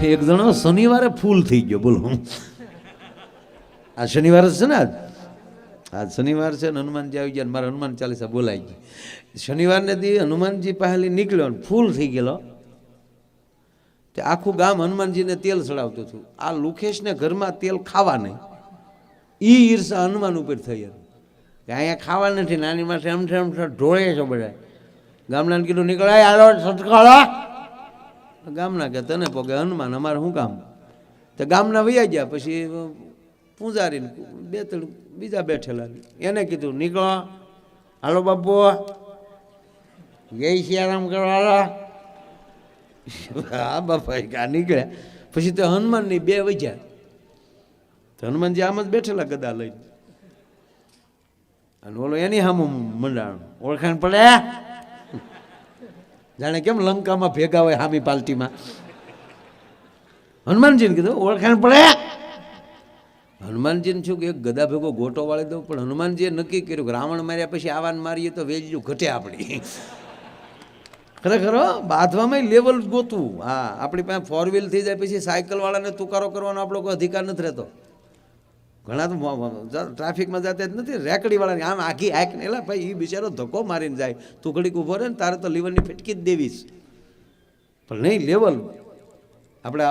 એક જણો શનિવારે ફૂલ થઈ ગયો. બોલો, આ શનિવાર છે ને, આજ શનિવાર છે ને, હનુમાનજી આવી ગયા. મારા હનુમાન ચાલીસા બોલાઈ ગઈ. શનિવારને દી હનુમાનજી પહેલી નીકળ્યો ને ફૂલ થઈ ગયેલો. તે આખું ગામ હનુમાનજીને તેલ ચડાવતું હતું. આ લુખેશને ઘરમાં તેલ ખાવા નહીં, ઈ ઈર્ષા હનુમાન ઉપર થઈ હતી કે અહીંયા ખાવા નથી, નાની માથે એમ ઢોળે છે બધા. ગામના કીધું નીકળાય આલો સટકાળો. ગામના કે તને પોકે હનુમાન, અમારે શું કામ? તો ગામના વૈયા ગયા. પછી પૂજારી બે ત્રણ બીજા બેઠેલા એને કીધું નીકળો, હાલો બાપુ જય સિયારામ કરવા. હા બાપા કા નીકળ્યા. પછી તો હનુમાનની બે વજ્યા. તો હનુમાનજી આમ જ બેઠેલા ગદા લઈને, અને ઓલો એની સામું મંડાણ. ઓળખાણ પડે? જાણે કેમ લંકામાં ભેગા હોય હામી પાલટીમાં. હનુમાનજીને કીધું ઓળખાણ પડે? હનુમાનજીને શું કે એક ગદા ભેગો ગોટો વાળી દઉં, પણ હનુમાનજીએ નક્કી કર્યું કે રાવણ માર્યા પછી આવાને મારીએ તો વેલ્યુ ઘટે આપણી. ખરેખર બાંધવામાં લેવલ ગોતવું. હા, આપણી પાસે ફોર વ્હીલ થઈ જાય પછી સાયકલ વાળાને તુકારો કરવાનો આપણો કોઈ અધિકાર નથી રહેતો. ઘણા તો ટ્રાફિકમાં જતા જ નથી, રેકડી વાળાની આમ આખી હાક ને એલા ભાઈ એ બિચારો ધક્કો મારીને જાય, તું ઘડીક ઊભો રહે ને તારે તો લીવરની ફેટકી જ દેવીશ. પણ નહીં, લેવલ. આપણે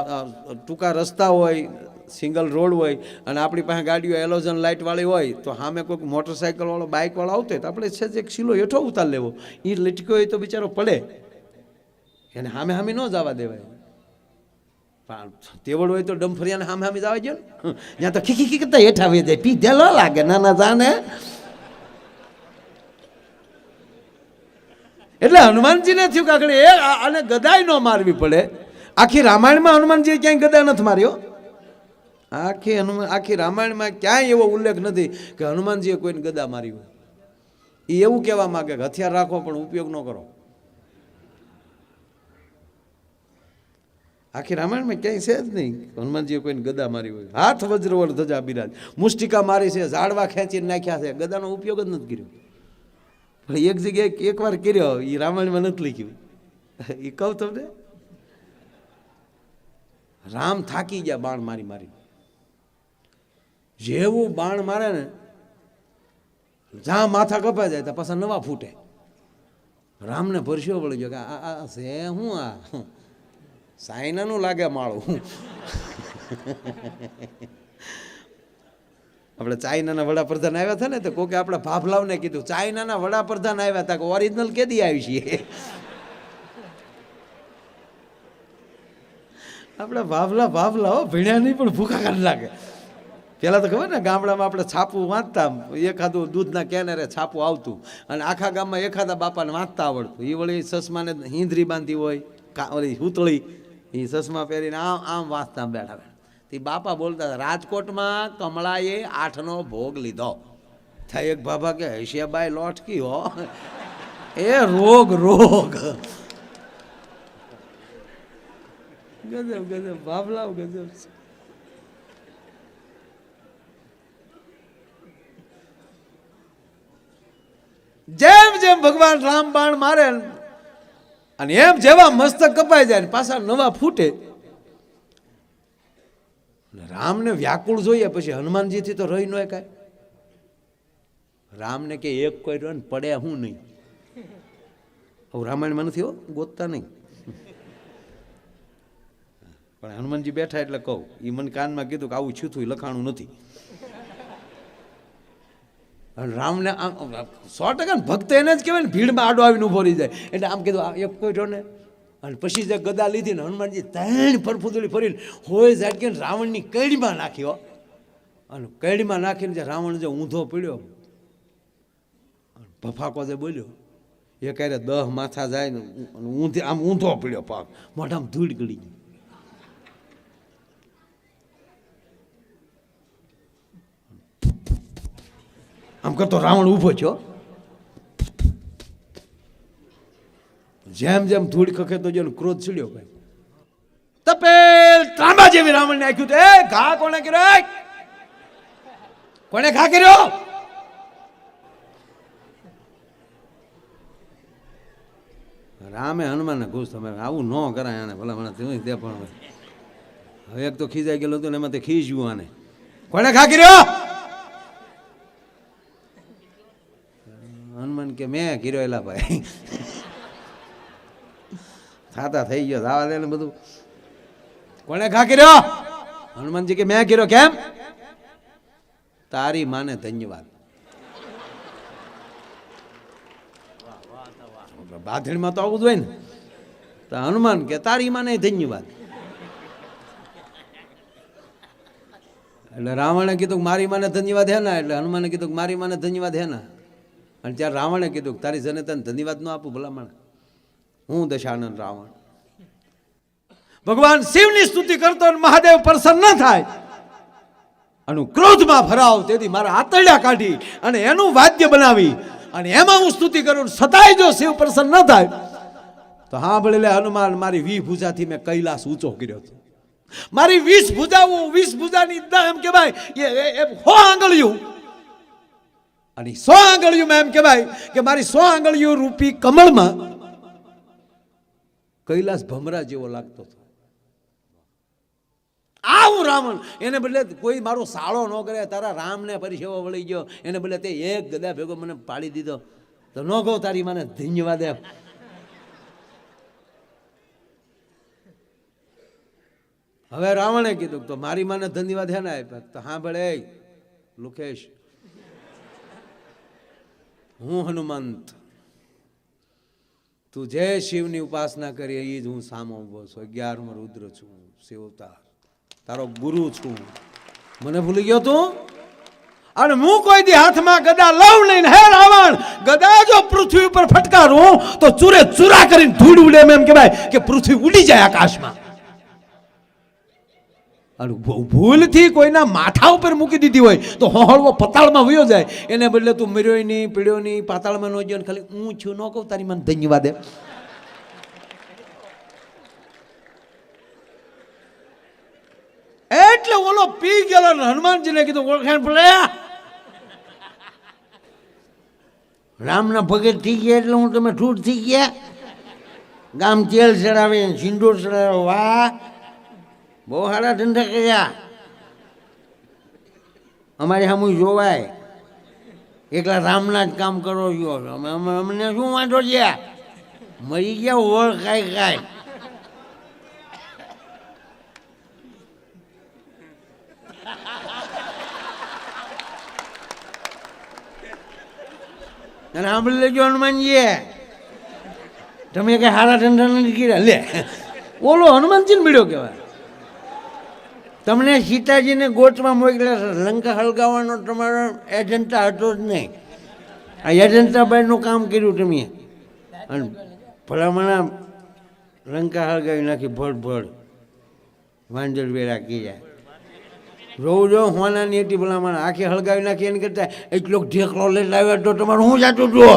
ટૂંકા રસ્તા હોય, સિંગલ રોડ હોય, અને આપણી પાસે ગાડીઓ એલોઝન લાઇટવાળી હોય, તો સામે કોઈક મોટરસાઇકલવાળો બાઇકવાળો આવતો હોય તો આપણે છે એક શીલો હેઠો ઉતાર લેવો. એ લટક્યો હોય તો બિચારો પડે, એને સામે સામે ન જવા દેવાય. તેવડ હોય તો ડમફરિયાને સામે સામે જવા ગયો ને, ત્યાં તો ખીખી ખી કરતા હેઠા વે જાય, પીધે ન લાગે નાના જાને. એટલે હનુમાનજીને થયું કે આગળ એ અને ગદાય ન મારવી પડે. આખી રામાયણમાં હનુમાનજીએ ક્યાંય ગદા નથી માર્યો. આખી રામાયણમાં ક્યાંય એવો ઉલ્લેખ નથી કે હનુમાનજીએ કોઈને ગદા મારી હોય. એ એવું કહેવા માંગે કે હથિયાર રાખો પણ ઉપયોગ ન કરો. આખી રામાયણમાં ક્યાંય છે જ નહીં હનુમાનજીએ કોઈને ગદા મારી હોય. હાથ વજ્રવર ધજા બિરાજ, મુષ્ટિકા મારી છે, ઝાડવા ખેંચીને નાખ્યા છે, ગદાનો ઉપયોગ જ નથી કર્યો. પણ એક જગ્યાએ એકવાર કર્યો, એ રામાયણમાં નથી લખ્યું. એ કહું તમને, રામ થાકી ગયા બાણ મારી મારી. જેવું બાણ મારે ને, જ્યાં માથા કપાઈ જાય તો પાછા નવા ફૂટે. રામને પરસ્યો વળી ગયો કે આ છે હું, આ સાયનાનું લાગે માળું. આપણે ચાઇનાના વડાપ્રધાન આવ્યા હતા ને, તો કોકે આપણે ભાભલાવને કીધું ચાઇનાના વડાપ્રધાન આવ્યા હતા, કે ઓરિજિનલ કેદી આવી છીએ? આપણે ભાભલા હો, ભીણ્યા નહીં પણ ભૂખા કાઢી લાગે. પેલા તો ખબર ને, ગામડામાં આપણે છાપું વાંચતા, એખાદું દૂધના કેનેરે છાપું આવતું, અને આખા ગામમાં એખાદા બાપાને વાંચતા આવડતું. એ વળી ચશ્માને હિંદરી બાંધી હોય, ઓલી હુતળી, એ ચશ્મા પહેરીને આમ આમ વાંચતા બેઠા બેઠા. તે બાપા બોલતા હતા, રાજકોટમાં કમળાએ 8નો ભોગ લીધો. થાય એક બાબા કે હૈશિયાબાઈ લોટકી હો, એ રોગ રોગ. ગજબ ગજબ બાબલાવ ગજબ. જેમ જેમ ભગવાન રામ બાણ મારે અને એમ જેવા મસ્તક કપાઈ જાય ને પાછા નવા ફૂટે. રામને વ્યાકુળ જોઈએ, પછી હનુમાનજીથી તો રહી ન કાંઈ. રામને કે એક કોઈ રહ્યો ને પડે હું નહીં. હવે રામાયણમાં નથી હો, ગોતતા નહીં. પણ હનુમાનજી બેઠા એટલે કહું, એ મને કાનમાં કીધું કે આવું છૂથું લખાણું નથી. રામને આમ 100% ભક્ત એને જ કહેવાય ને, ભીડમાં આડો આવીને ઉભો રહી જાય. એટલે આમ કીધું એક કોઈ રહ્યો ને, અને પછી જે ગદા લીધી ને હનુમાનજી 3 ફરફુદડી ફરીને હોય ઝાટકે રાવણની કઈડીમાં નાખ્યો. અને કઈડીમાં નાખીને જે રાવણ જે ઊંધો પડ્યો, ભફાકો જે બોલ્યો, એ ક્યારે 10 માથા જાય ને ઊંધી આમ ઊંધો પડ્યો, પાક મોઢામાં ધૂળ ગળી ગઈ. આમ કરતો રાવણ ઊભો થયો. જેમ જેમ ધૂળ ખખેતો ગયો ક્રોધ ચડ્યો. ભાઈ તપેલ ત્રાંબા જેવી રાવણને આખ્યું. એ ઘા કોણે કર્યો? કોણે ઘા કર્યો? રામે હનુમાનને ઘૂસ તમે આવું ન કરાય, આને ભલા મને તે પણ હવે એક તો ખીજાઈ ગયેલો હતો ને એમાં તે ખીજ્યું આને, કોને ઘા કર્યો? હનુમાન કે મેં કર્યો. એલા ભાઈ થાતા થઈ ગયો, દાવા દે ને બધું. કોને ઘા કર્યો? હનુમાનજી કે મેં કર્યો. કેમ? તારી માને ધન્યવાદ. બાધણીમાં તો આવું જ હોય ને. તો હનુમાન કે તારી માને ધન્યવાદ. એટલે રાવણે કીધું મારી માને ધન્યવાદ હે ના, એટલે હનુમાને કીધું મારી માને ધન્યવાદ હે ના. અને ત્યારે રાવણે કીધું તારી જનતાને ધન્યવાદ ન આપું ભલામણ, હું દશાનંદ રાવણ. ભગવાન શિવની સ્તુતિ કરતો મહાદેવ પ્રસન્ન ન થાય અને ક્રોધમાં ભરાવ, તેથી મારા આતરડા કાઢી અને એનું વાદ્ય બનાવી અને એમાં હું સ્તુતિ કરું, છતાંય જો શિવ પ્રસન્ન ન થાય તો હા ભલે હનુમાન મારી 20 ભુજાથી મેં કૈલાસ ઊંચો કર્યો હતો. મારી 20 ભુજાઓ, 20 ભુજાની એમ કહેવાય એ 100 આંગળીયું, અને 100 આંગળીયું એમ કહેવાય કે મારી 100 આંગળીયું રૂપી કમળમાં કૈલાસ ભમરા જેવો લાગતો હતો. આવું રાવણ, એને બદલે કોઈ મારો સાળો ન કરે, તારા રામને પરિસેવો વળી ગયો, એને બદલે તે એક ગદા ભેગો મને પાડી દીધો, તો ન કહો તારી મને ધન્યવાદ એમ. હવે રાવણે કીધું તો મારી માને ધન્યવાદ હે ને આપ્યા. તો હા ભલે લુકેશ, હું હનુમંત, તું જે શિવની ઉપાસના કરી એ જ હું સામો ઉભો છું. 11મો રુદ્ર છું, શિવ અવતાર, તારો ગુરુ છું. મને ભૂલી ગયો તું? અને હું કોઈ દી હાથમાં ગદા લઉં નહીં. હે રાવણ, ગદા જો પૃથ્વી ઉપર ફટકારું તો ચૂરે ચૂરા કરીને ધૂળ ઉડે, એમ કહેવાય કે પૃથ્વી ઉડી જાય આકાશમાં. અને ભૂલથી કોઈના માથા ઉપર મૂકી દીધી હોય તો હોહળવો પતાળમાં વયો જાય. એને બદલે તું મર્યો નહીં, પીડ્યો નહીં, પાતાળમાં ન ગયો, ખાલી હું છું ન કહું તારી મને ધન્યવાદ એમ. એટલે ઓલો પી ગયેલો હનુમાનજીને કીધું ઓળખાણ પડે, રામના ભગત થઈ ગયા એટલે હું તમે ઠૂઠ થઈ ગયા. ગામ તેલ ચડાવે, સિંદૂર ચડાવે, વાહ બહુ સારા ધંધા કર્યા. અમારે સામું જોવાય, એકલા રામના જ કામ કરો છો. અમને શું વાંધો છે, મરી ગયા ઓળ ખાઈ ખાય. અને સાંભળી લેજો હનુમાનજી, તમે કઈ સારા ધંધા નથી કર્યા. લે ઓલો હનુમાનજી મળ્યો કહેવાય. તમને સીતાજીને ગોતમાં મોકલ્યા, લંકા હળગાવવાનો તમારો એજન્ટા હતો જ નહીં. આ એજન્ટા બાઈનું કામ કર્યું તમે, અને ભલામણા લંકા હળગાવી નાખી, ભડ ભડ વાંજર વેરા કી જાય. રોજ હોનાની હતી ભલામણા આખી હળગાવી નાખી. એને કરતા એટલો ઢેકલો લઈને આવ્યો તો તમારું શું જાતું જુઓ.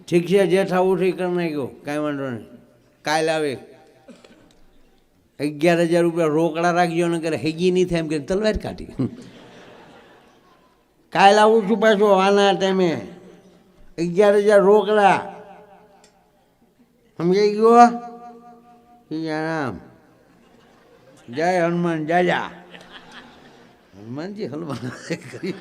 ઠીક છે, જે થવું થઈ કરી નાખ્યો, કાંઈ વાંધો નહીં. કાલ આવે 11,000 રૂપિયા રોકડા રાખજો ને કરે હેગી નહીં થાય એમ કે તલવાર કાઢી. કાલ આવું છું પાછું આના ટાઈમે 11,000 રોકડા. સમજાઈ ગયો? રામ જય હનુમાન જાજા. હનુમાનજી હનુમાન કરી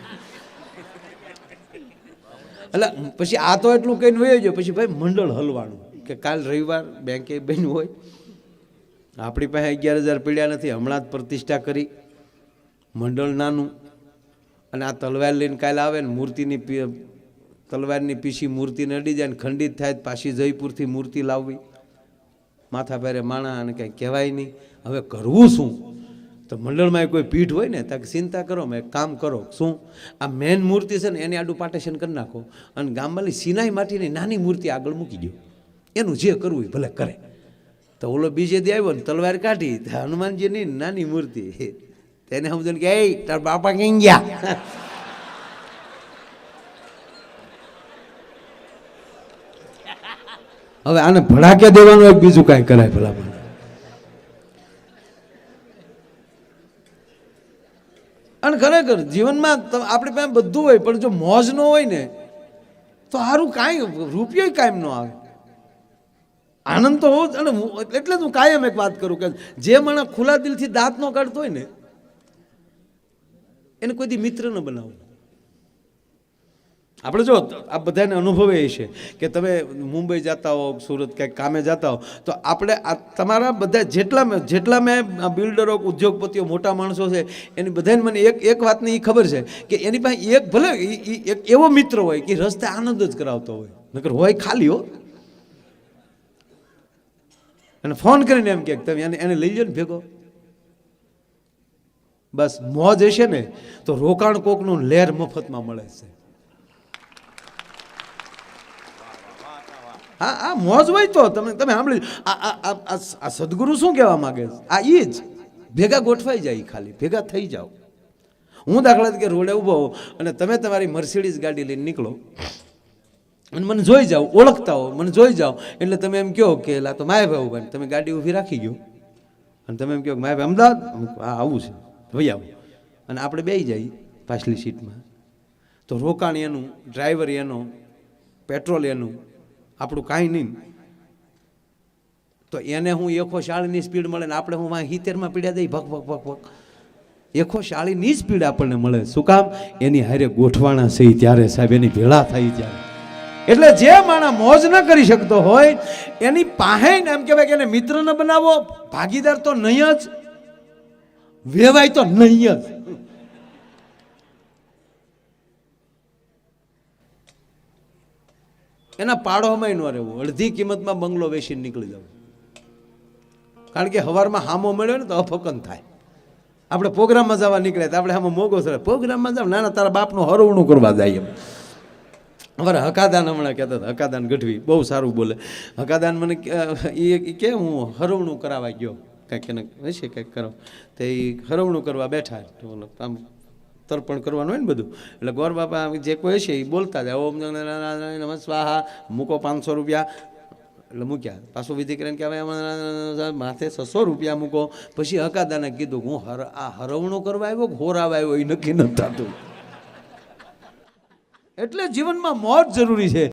એટલે પછી આ તો એટલું કહીને વયો ગયો. પછી ભાઈ મંડળ હલવાનું કે કાલ રવિવાર બેંકે બન્યું હોય, આપણી પાસે 11,000 પીડ્યા નથી, હમણાં જ પ્રતિષ્ઠા કરી, મંડળ નાનું, અને આ તલવાર લઈને કાલે આવે ને મૂર્તિની તલવારની પીસી મૂર્તિને અડી જાય ને ખંડિત થાય, પાછી જયપુરથી મૂર્તિ લાવવી, માથા ભારે માણા, અને કંઈ કહેવાય નહીં. હવે કરવું શું? તો મંડળમાં કોઈ પીઠ હોય ને ત્યાં ચિંતા કરો, મેં કામ કરો. શું આ મેન મૂર્તિ છે ને એની આડું પાર્ટેશન કરી નાખો, અને ગામમાંની સિનાઈ માટીની નાની મૂર્તિ આગળ મૂકી દો, એનું જે કરવું એ ભલે કરે. તો ઓલો બીજે દી આવ્યો ને તલવાર કાઢી, હનુમાનજીની નાની મૂર્તિ, તેને સમજો કે એ તાર બાપા ક્યાં ગયા. હવે આને ભડાકે દેવાનું એક બીજું કાંઈ કરાય ભલા. અને ખરેખર જીવનમાં આપણી પાસે બધું હોય, પણ જો મોજ ન હોય ને તો સારું કાંઈ રૂપિયો કાયમ ન આવે. આનંદ તો હોવો જ. અને એટલે જ હું કાયમ એક વાત કરું કે જે માણસ ખુલ્લા દિલથી દાંત ન કાઢતો હોય ને એને કોઈ દી મિત્ર ન બનાવવું. આપણે જો આ બધાને અનુભવે છે કે તમે મુંબઈ જતા હો, સુરત ક્યાંક કામે જતા હો, તો આપણે આ તમારા બધા જેટલા મેં બિલ્ડરો, ઉદ્યોગપતિઓ, મોટા માણસો છે એની બધાને મને એક વાતની એ ખબર છે કે એની પાસે એક ભલે એક એવો મિત્ર હોય કે રસ્તે આનંદ જ કરાવતો હોય, નકર હોય ખાલી હો. અને ફોન કરીને એમ કે તમે એને લઈ જાઓ ને ભેગો. બસ મોજ હશે ને તો રોકાણ કોકનું લહેર મફતમાં મળે છે. હા, આ મોજ હોય તો તમે સાંભળી. આ સદગુરુ શું કહેવા માંગે છે? આ એ જ ભેગા ગોઠવાઈ જાય, ખાલી ભેગા થઈ જાઓ. હું દાખલા તરીકે રોડે ઊભો અને તમે તમારી મર્સિડીઝ ગાડી લઈને નીકળો અને મને જોઈ જાઓ, ઓળખતા હો, મને જોઈ જાઓ એટલે તમે એમ કહો કે લા તો માયાભાઈ ઉભા, તમે ગાડી ઊભી રાખી ગયો અને તમે એમ કહો કે માયાભાઈ અમદાવાદ, હા આવું છે, ભાઈ આવું, અને આપણે બેસી જઈએ પાછલી સીટમાં. તો રોકાણ એનું, ડ્રાઈવર એનો, પેટ્રોલ એનું, આપણું કાંઈ નહીં. તો એને હું 140ની સ્પીડ મળે ને આપણે હું 70માં પીડ્યા દઈ ભક ભક ભક ભક. 140ની સ્પીડ આપણને મળે. શું કામ? એની હારે ગોઠવાણા છે ત્યારે સાહેબ, એની ભેળા થાય ત્યારે. એટલે જે માણસ મોજ ન કરી શકતો હોય એની પાસે એમ કહેવાય કે એને મિત્ર ન બનાવો, ભાગીદાર તો નહીં જ, વેવાય તો નહીં જ. એના પાડોમાં ન રહેવું, અડધી કિંમતમાં બંગલો વેચીને નીકળી જવું. કારણ કે સવારમાં હામો મળ્યો ને તો અફકન થાય. આપણે પ્રોગ્રામમાં જવા નીકળ્યા તો આપણે આમાં મોગો સર પ્રોગ્રામમાં જાવ, નાના તારા બાપનું હરવણું કરવા જાય. એમ અમારે હકાદાન હમણાં કહેતા હતા, હકાદાન ગઢવી બહુ સારું બોલે. હકાદાન મને એ કે હું હરવણું કરાવવા ગયો, કાંઈક એને હશે કંઈક કરો, તો એ હરવણું કરવા બેઠા, આમ તર્પણ કરવાનું હોય ને બધું. એટલે ગોર બાપા જે કોઈ છે એ બોલતા જાય, ઓમ નમઃ સ્વાહા, મૂકો 500 રૂપિયા. એટલે મૂક્યા, પાછું વિધિ કરીને કે હવે માથે 600 રૂપિયા મૂકો. પછી હકાદાને કીધું હું આ હરવણું કરવા આવ્યો, ઘોરાવા આવ્યો એ નક્કી નથી થતું. એટલે જીવનમાં મોજ જરૂરી છે.